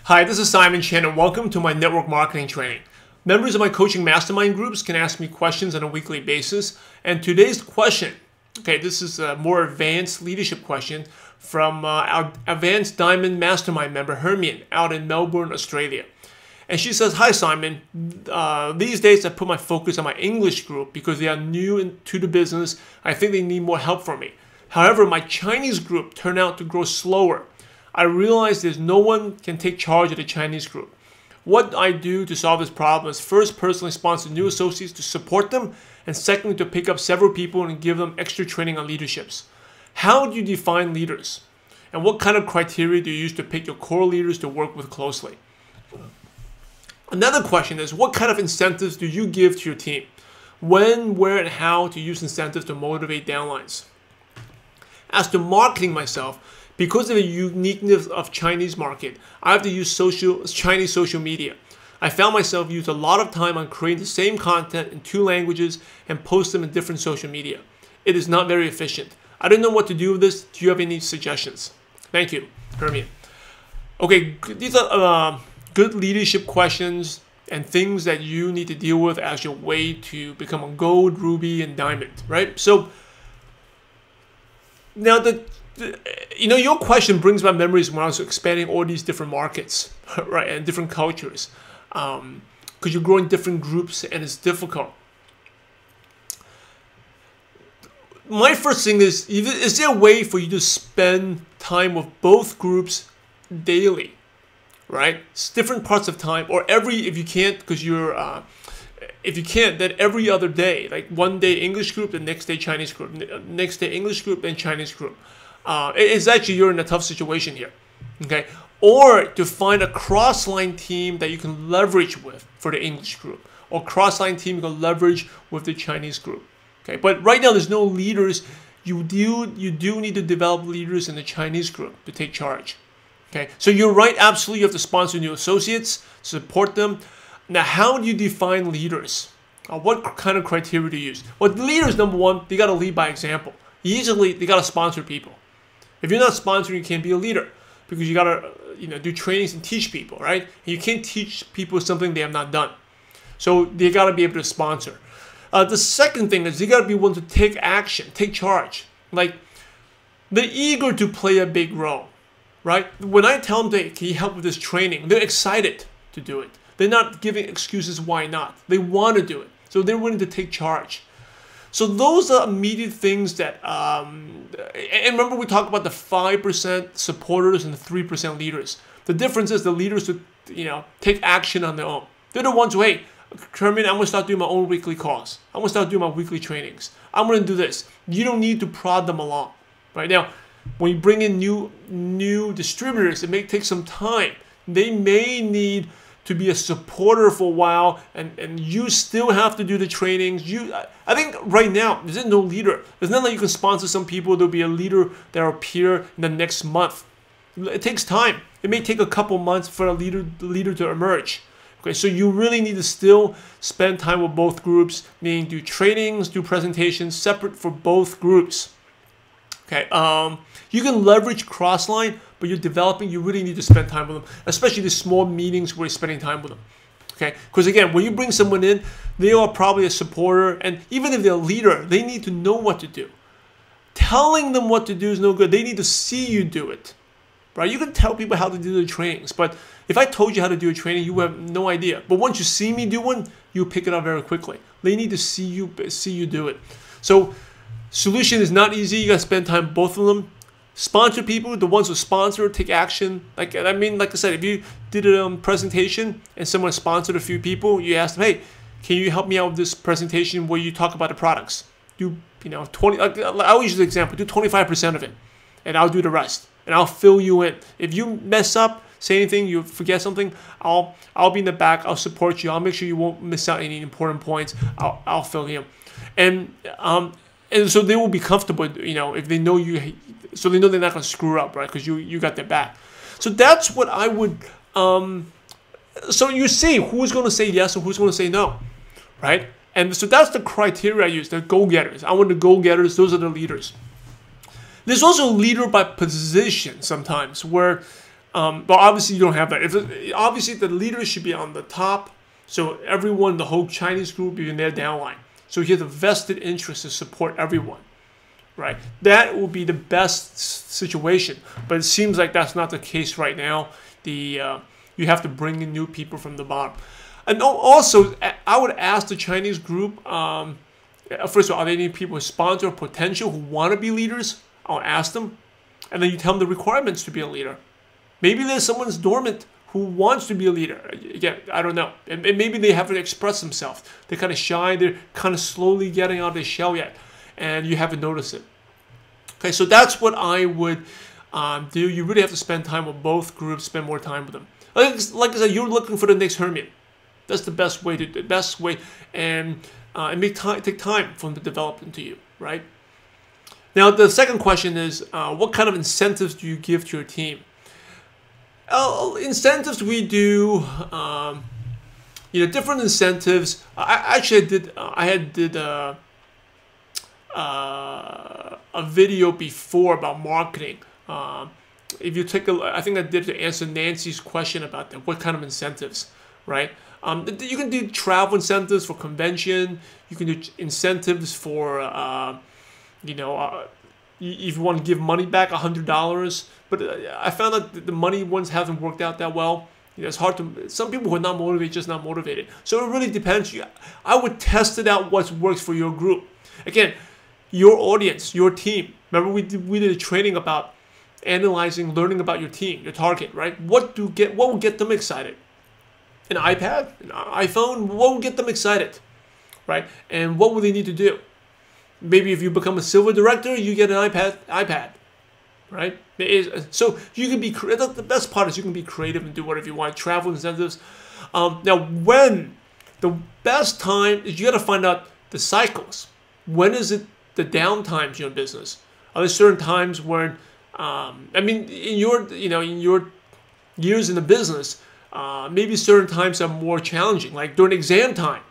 Hi, this is Simon Chen and welcome to my network marketing training. Members of my coaching mastermind groups can ask me questions on a weekly basis. And today's question, this is a more advanced leadership question from our advanced diamond mastermind member Hermione out in Melbourne, Australia. And she says, "Hi Simon, these days I put my focus on my English group because they are new to the business. I think they need more help from me. However, my Chinese group turned out to grow slower. I realize there's no one can take charge of the Chinese group. What I do to solve this problem is first personally sponsor new associates to support them, and secondly to pick up several people and give them extra training on leaderships. How do you define leaders? And what kind of criteria do you use to pick your core leaders to work with closely?" Another question is, what kind of incentives do you give to your team? When, where, and how to use incentives to motivate downlines? As to marketing myself, because of the uniqueness of Chinese market, I have to use Chinese social media. I found myself use a lot of time on creating the same content in 2 languages and post them in different social media. It is not very efficient. I don't know what to do with this. Do you have any suggestions? Thank you, Hermione. Okay, these are good leadership questions and things that you need to deal with as your way to become a gold, ruby, and diamond, right? So now your question brings back memories when I was expanding all these different markets, right, and different cultures, because you grow in different groups and it's difficult. My first thing is there a way for you to spend time with both groups daily, right? It's different parts of time, or if you can't, because if you can't, then every other day, like one day English group, the next day Chinese group, next day English group, then Chinese group. It's actually, you're in a tough situation here, okay? Or to find a cross-line team that you can leverage with for the English group, or cross-line team you can leverage with the Chinese group, okay? But right now there's no leaders. You do need to develop leaders in the Chinese group to take charge, okay? So you're right, absolutely, you have to sponsor new associates, support them. Now, how do you define leaders? What kind of criteria do you use? Well, leaders, number one, they got to lead by example. Usually, they got to sponsor people. If you're not sponsoring, you can't be a leader, because you got to do trainings and teach people, right? You can't teach people something they have not done. So they got to be able to sponsor. The second thing is they got to be willing to take action, take charge. Like, they're eager to play a big role, right? When I tell them, can you help with this training? They're excited to do it. They're not giving excuses why not. They want to do it. So they're willing to take charge. So those are immediate things that, and remember we talked about the 5% supporters and the 3% leaders. The difference is the leaders who, take action on their own. They're the ones who, hey, Kermit, I'm going to start doing my own weekly calls. I'm going to start doing my weekly trainings. I'm going to do this. You don't need to prod them along. Right now, when you bring in new distributors, it may take some time. They may need to be a supporter for a while, and you still have to do the trainings. I think right now, there's no leader. There's not like you can sponsor some people. There'll be a leader that will appear in the next month. It takes time. It may take a couple months for the leader to emerge. Okay, so you really need to still spend time with both groups, meaning do trainings, do presentations separate for both groups. Okay, you can leverage cross-line, but you're developing, you really need to spend time with them, especially the small meetings where you're spending time with them. Okay, because again, when you bring someone in, they are probably a supporter, and even if they're a leader, they need to know what to do. Telling them what to do is no good. They need to see you do it, right? You can tell people how to do the trainings, but if I told you how to do a training, you have no idea. But once you see me do one, you pick it up very quickly. They need to see you do it. So solution is not easy. You got to spend time with both of them. Sponsor people, the ones who sponsor, take action. Like I said, if you did a presentation and someone sponsored a few people, you ask them, hey, can you help me out with this presentation where you talk about the products? Do 20? I always use the example. Do 25% of it, and I'll do the rest, and I'll fill you in. If you mess up, say anything, you forget something, I'll be in the back. I'll support you. I'll make sure you won't miss out any important points. I'll fill you in, and so they will be comfortable, if they know you. So they know they're not going to screw up, right? Because you got their back. So that's what I would. So you see who's going to say yes and who's going to say no, right? And so that's the criteria I use. The go-getters. I want the go-getters. Those are the leaders. There's also a leader by position sometimes, where But obviously you don't have that. Obviously the leaders should be on the top, so everyone, the whole Chinese group, be in their downline. So you have the vested interest to support everyone, right? That will be the best situation. But it seems like that's not the case right now. You have to bring in new people from the bottom. And also, I would ask the Chinese group, first of all, are there any people who sponsor or potential who want to be leaders? I'll ask them. And then you tell them the requirements to be a leader. Maybe there's someone who's dormant who wants to be a leader. Again, I don't know. And maybe they haven't expressed themselves. They're kind of shy. They're kind of slowly getting out of their shell yet. And you haven't noticed it. Okay, so that's what I would do. You really have to spend time with both groups, spend more time with them. Like I said, you're looking for the next Hermione. That's the best way and take time for them to develop into you, right? Now, the second question is, what kind of incentives do you give to your team? Incentives we do, different incentives. I did a video before about marketing. If you take I think I did to answer Nancy's question about that. What kind of incentives, right? You can do travel incentives for convention. You can do incentives for, if you want to give money back, $100. But I found that the money ones haven't worked out that well. It's hard to. Some people who are not motivated, just not motivated. So it really depends. I would test it out what works for your group. Again, your audience, your team. Remember we did a training about analyzing, learning about your team, your target, right? What will get them excited? An iPad, an iPhone, what will get them excited, right? And what will they need to do? Maybe if you become a silver director, you get an iPad, right? So you can be, the best part is you can be creative and do whatever you want, travel incentives. Now, when the best time is you got to find out the cycles. When is it the down times in your business? Are there certain times when, in your years in the business, maybe certain times are more challenging, like during exam time.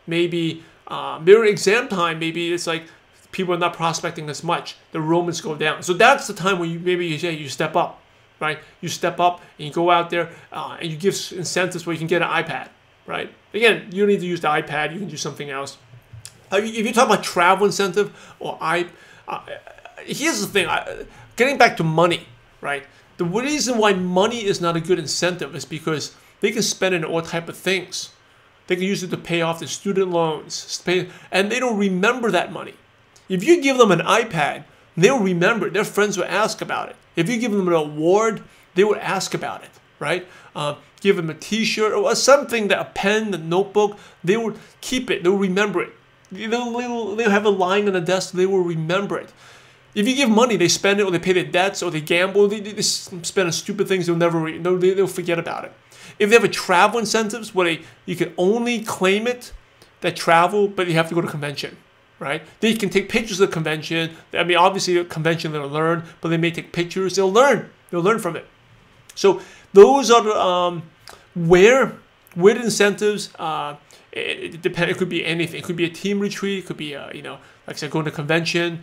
Maybe during exam time, maybe it's like people are not prospecting as much. The enrollments go down. So that's the time when you step up, right? You step up and you go out there and you give incentives where you can get an iPad, right? Again, you don't need to use the iPad. You can do something else. If you talk about travel incentive or here's the thing. Getting back to money, right? The reason why money is not a good incentive is because they can spend it on all type of things. They can use it to pay off their student loans, and they don't remember that money. If you give them an iPad, they'll remember it. Their friends will ask about it. If you give them an award, they will ask about it, right? Give them a T-shirt or something, a pen, a notebook, they will keep it. They'll remember it. They'll have a line on the desk. They will remember it. If you give money, they spend it, or they pay their debts, or they gamble. They spend on stupid things. They'll forget about it. If they have a travel incentives where you can only claim it, that travel, but you have to go to convention, right? They can take pictures of the convention. Obviously, a convention they'll learn, but they may take pictures. They'll learn. They'll learn from it. So those are the where the incentives. It depends. It could be anything. It could be a team retreat. It could be like I said, going to convention.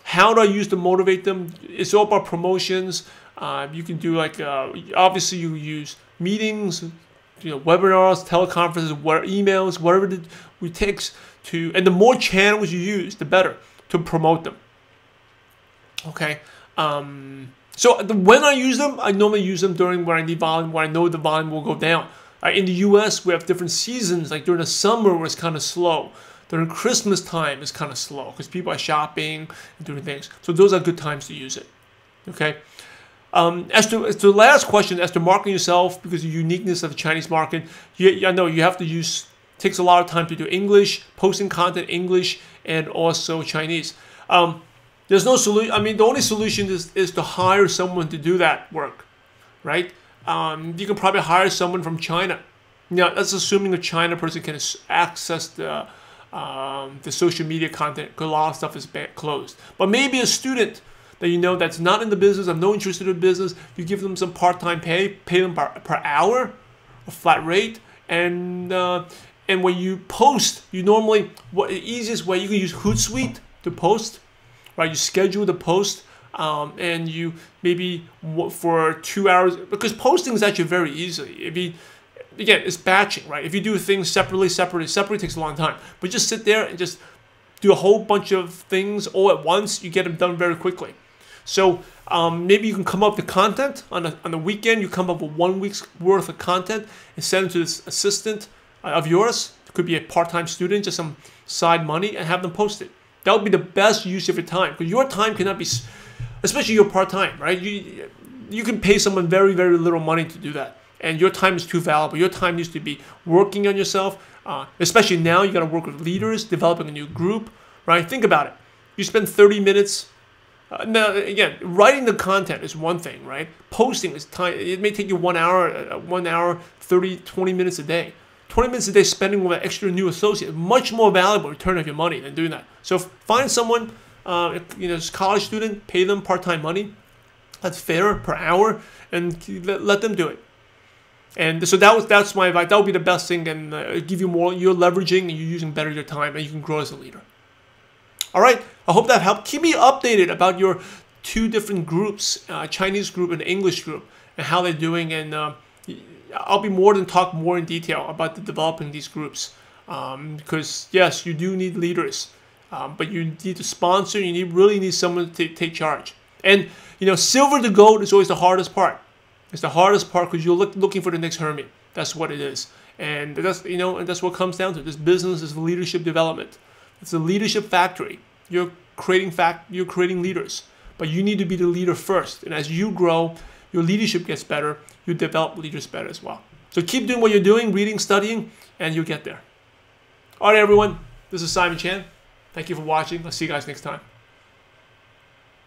How do I use to motivate them? It's all about promotions. You can do obviously you use meetings, webinars, teleconferences, emails, whatever it takes to, and the more channels you use, the better to promote them. Okay. So when I use them, I normally use them during where I need volume, where I know the volume will go down. In the U.S., we have different seasons. Like during the summer, where it's kind of slow. During Christmas time, it's kind of slow because people are shopping and doing things. So those are good times to use it. Okay. As to the last question, as to marketing yourself, because of the uniqueness of the Chinese market, I know you have to use. Takes a lot of time to do English, posting content English, and also Chinese. There's no solution. The only solution is to hire someone to do that work, right? You can probably hire someone from China. Now, that's assuming a China person can access the social media content, because a lot of stuff is closed. But maybe a student that that's not in the business, have no interest in the business, you give them some part-time pay them per hour, a flat rate, and when you post, you normally, the easiest way, you can use Hootsuite to post, right? You schedule the post and you maybe for 2 hours, because posting is actually very easy. If you, again, it's batching, right? If you do things separately takes a long time. But just sit there and just do a whole bunch of things all at once. You get them done very quickly. So maybe you can come up with the content on the weekend. You come up with 1 week's worth of content and send it to this assistant of yours. It could be a part-time student, just some side money, and have them post it. That would be the best use of your time, because your time cannot be, especially your part-time, right? You can pay someone very, very little money to do that, and your time is too valuable. Your time needs to be working on yourself, especially now. You got to work with leaders, developing a new group, right? Think about it. You spend 30 minutes. Now, again, writing the content is one thing, right? Posting is time. It may take you 1 hour, 30, 20 minutes a day. 20 minutes a day spending with an extra new associate, much more valuable return of your money than doing that. So find someone, college student, pay them part-time money. That's fair per hour, and let them do it. And so that's my advice. That would be the best thing, and give you more. You're leveraging and you're using better your time, and you can grow as a leader. All right. I hope that helped. Keep me updated about your 2 different groups, Chinese group and English group, and how they're doing. And I'll be talk more in detail about developing these groups, because yes, you do need leaders, but you need to sponsor. You really need someone to take charge. And silver to gold is always the hardest part. It's the hardest part because you're looking for the next hermit. That's what it is, and that's what it comes down to. This business is leadership development. It's a leadership factory. You're creating leaders, but you need to be the leader first. And as you grow, your leadership gets better. You develop leaders better as well. So keep doing what you're doing, reading, studying, and you'll get there. All right, everyone. This is Simon Chan. Thank you for watching. I'll see you guys next time.